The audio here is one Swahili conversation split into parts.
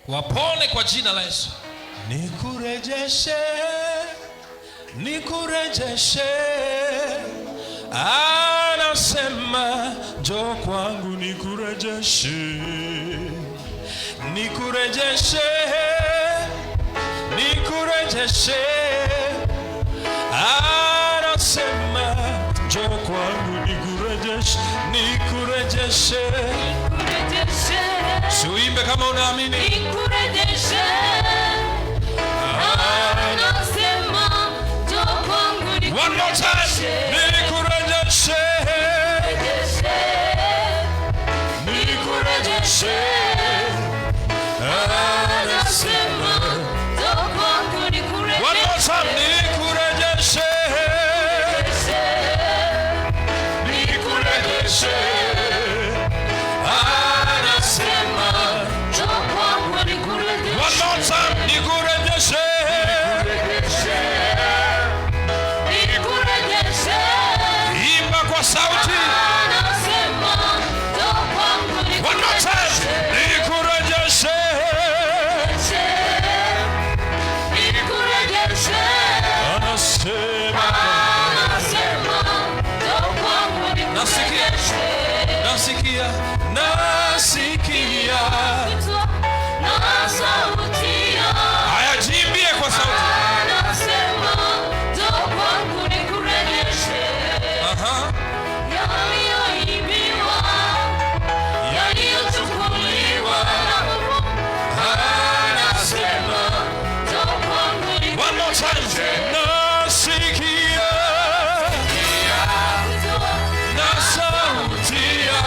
wapone kwa jina la Yesu. Nikurejeshe, nikurejeshe, anasema njoo kwangu nikurejeshe. Nikurejeshe, nikurejeshe, anasema njoo kwangu nikurejeshe. Nikurejeshe, nikurejeshe, suimbe kama unaamini. nikurejeshe, anasema njoo kwangu nikurejeshe. One more time. Nikurejeshe, nikurejeshe, anasema njoo kwangu nikurejeshe. one more time. Nikurejeshe, nikurejeshe, anasema njoo kwangu nikurejeshe. one more time. Nikurejeshe, Nikurejeshe, imba kwa sauti. anasema njoo kwangu One more time. nikurejeshe. Nikurejeshe, Nikurejeshe, anasema. anasema njoo kwangu nikurejeshe. Nasikia, nasikia. Na sauti ya Haya, jiimbie kwa sauti. anasema njoo kwangu nikurejeshe. Aha. Yaliyoibiwa, yaliyochukuliwa, anasema njoo kwangu One more time. nikurejeshe. Nasikia, na sauti ya.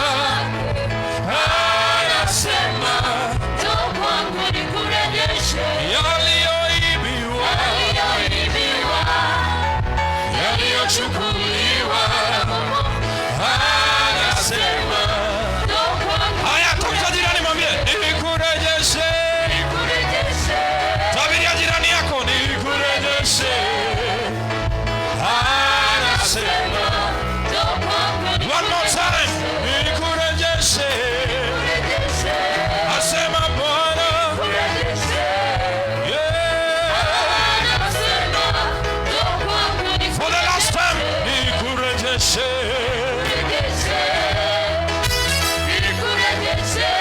Anasema Njoo kwangu nikurejeshe. yaliyoibiwa, Yaliyoibiwa, yaliyochukuliwa. Anasema. njoo kwangu Haya, tafuta jirani, mwambie nikurejeshe. nikurejeshe. Tabiria jirani yako, nikurejeshe. Anasema. Njoo kwangu One more time. Nikurejeshe. nikurejeshe. Asema Bwana. Nikurejeshe. Yeah. Anasema njoo kwangu For the last time. Nikurejeshe. nikurejeshe. Nikurejeshe.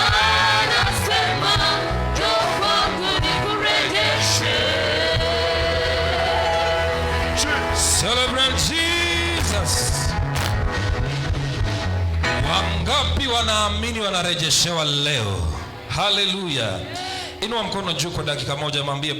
Anasema njoo kwangu nikurejeshe. Celebrate Jesus. Wangapi wanaamini wanarejeshewa leo? Hallelujah. Inua mkono juu kwa dakika moja, mwambie